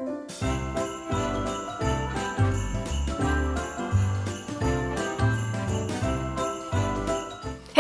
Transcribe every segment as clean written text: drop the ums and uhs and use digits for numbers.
Hey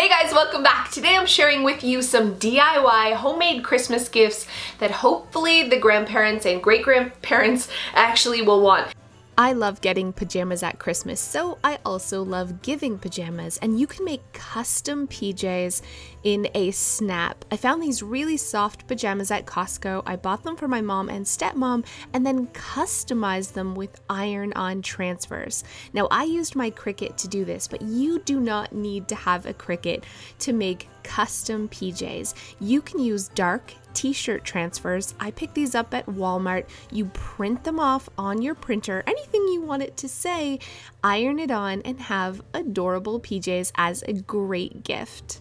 guys, welcome back. Today I'm sharing with you some DIY homemade Christmas gifts that hopefully the grandparents and great-grandparents actually will want. I love getting pajamas at Christmas, so I also love giving pajamas, and you can make custom PJs in a snap. I found these really soft pajamas at Costco. I bought them for my mom and stepmom and then customized them with iron-on transfers. Now, I used my Cricut to do this, but you do not need to have a Cricut to make custom PJs. You can use dark t-shirt transfers. I picked these up at Walmart. You print them off on your printer, anything you want it to say, iron it on, and have adorable PJs as a great gift.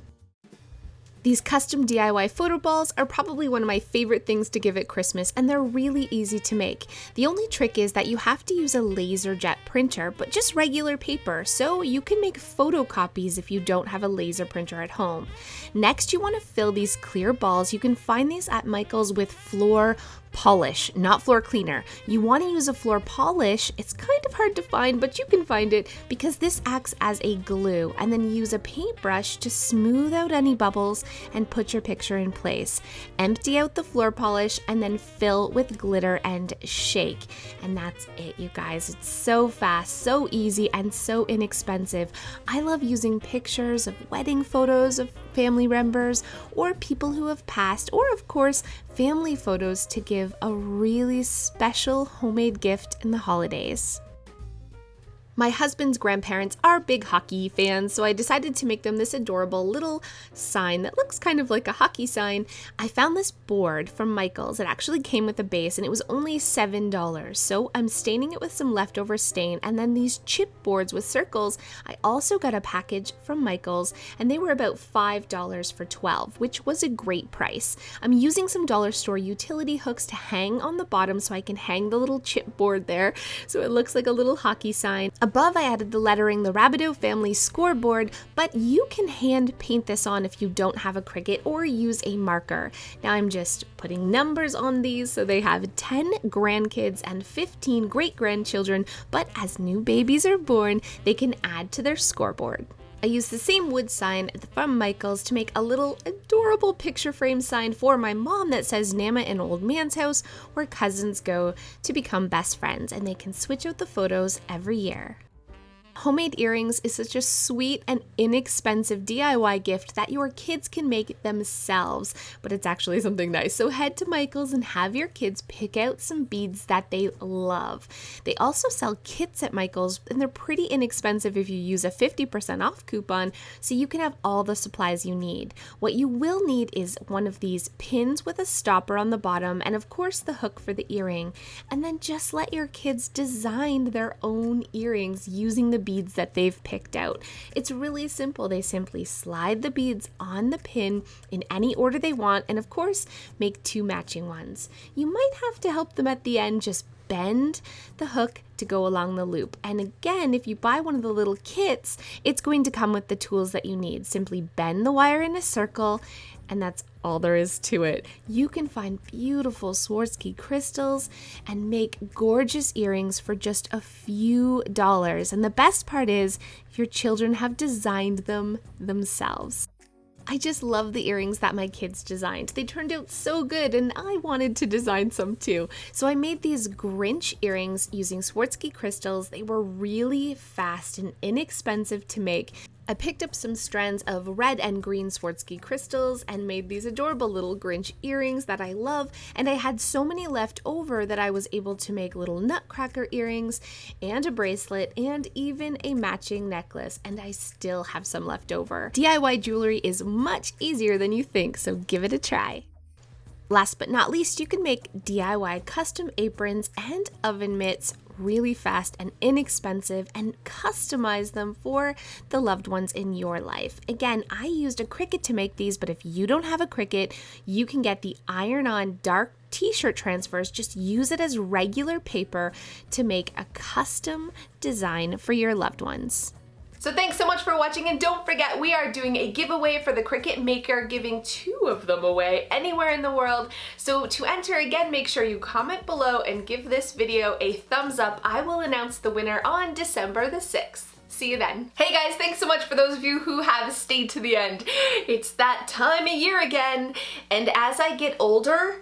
These custom DIY photo balls are probably one of my favorite things to give at Christmas, and they're really easy to make. The only trick is that you have to use a laser jet printer, but just regular paper, so you can make photocopies if you don't have a laser printer at home. Next, you want to fill these clear balls. You can find these at Michael's with floor polish, not floor cleaner. You want to use a floor polish. It's kind of hard to find, but you can find it because this acts as a glue, and then use a paintbrush to smooth out any bubbles and put your picture in place. Empty out the floor polish and then fill with glitter and shake. And that's it, you guys. It's so fast, so easy, and so inexpensive. I love using pictures of wedding photos of family members or people who have passed, or of course, family photos to give a really special homemade gift in the holidays. My husband's grandparents are big hockey fans, so I decided to make them this adorable little sign that looks kind of like a hockey sign. I found this board from Michael's. It actually came with a base, and it was only $7. So I'm staining it with some leftover stain, and then these chipboards with circles. I also got a package from Michael's, and they were about $5 for 12, which was a great price. I'm using some dollar store utility hooks to hang on the bottom so I can hang the little chipboard there, so it looks like a little hockey sign. Above, I added the lettering, the Rabideau family scoreboard, but you can hand paint this on if you don't have a Cricut, or use a marker. Now I'm just putting numbers on these, so they have 10 grandkids and 15 great-grandchildren, but as new babies are born, they can add to their scoreboard. I used the same wood sign from Michael's to make a little adorable picture frame sign for my mom that says Nama in Old Man's House, where cousins go to become best friends, and they can switch out the photos every year. Homemade earrings is such a sweet and inexpensive DIY gift that your kids can make themselves, but it's actually something nice. So head to Michael's and have your kids pick out some beads that they love. They also sell kits at Michael's, and they're pretty inexpensive if you use a 50% off coupon, so you can have all the supplies you need. What you will need is one of these pins with a stopper on the bottom, and of course the hook for the earring. And then just let your kids design their own earrings using the beads that they've picked out. It's really simple. They simply slide the beads on the pin in any order they want, and of course make 2 matching ones. You might have to help them at the end, just bend the hook to go along the loop. And again, if you buy one of the little kits, it's going to come with the tools that you need. Simply bend the wire in a circle, and that's all there is to it. You can find beautiful Swarovski crystals and make gorgeous earrings for just a few dollars. And the best part is, your children have designed them themselves. I just love the earrings that my kids designed. They turned out so good, and I wanted to design some too. So I made these Grinch earrings using Swarovski crystals. They were really fast and inexpensive to make. I picked up some strands of red and green Swarovski crystals and made these adorable little Grinch earrings that I love, and I had so many left over that I was able to make little nutcracker earrings and a bracelet and even a matching necklace, and I still have some left over. DIY jewelry is much easier than you think, so give it a try. Last but not least, you can make DIY custom aprons and oven mitts really fast and inexpensive, and customize them for the loved ones in your life. Again, I used a Cricut to make these, but if you don't have a Cricut, you can get the iron-on dark t-shirt transfers. Just use it as regular paper to make a custom design for your loved ones. So thanks so much for watching, and don't forget we are doing a giveaway for the Cricut Maker, giving 2 of them away anywhere in the world. So to enter, again, make sure you comment below and give this video a thumbs up. I will announce the winner on December the 6th. See you then. Hey guys, thanks so much for those of you who have stayed to the end. It's that time of year again, and as I get older,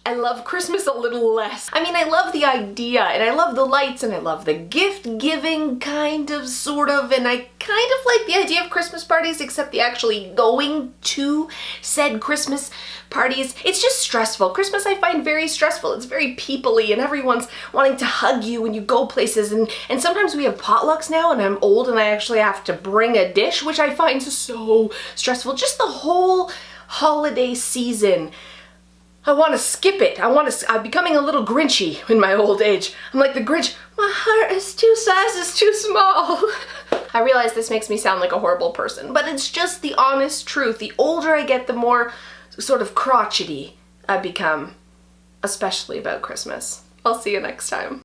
I love Christmas a little less. I mean, I love the idea, and I love the lights, and I love the gift giving, kind of, sort of, and I kind of like the idea of Christmas parties, except the actually going to said Christmas parties. It's just stressful. Christmas I find very stressful. It's very people-y, and everyone's wanting to hug you when you go places, and sometimes we have potlucks now, and I'm old, and I actually have to bring a dish, which I find so stressful. Just the whole holiday season. I want to skip it. I'm becoming a little Grinchy in my old age. I'm like the Grinch. My heart is 2 sizes too small. I realize this makes me sound like a horrible person, but it's just the honest truth. The older I get, the more sort of crotchety I become, especially about Christmas. I'll see you next time.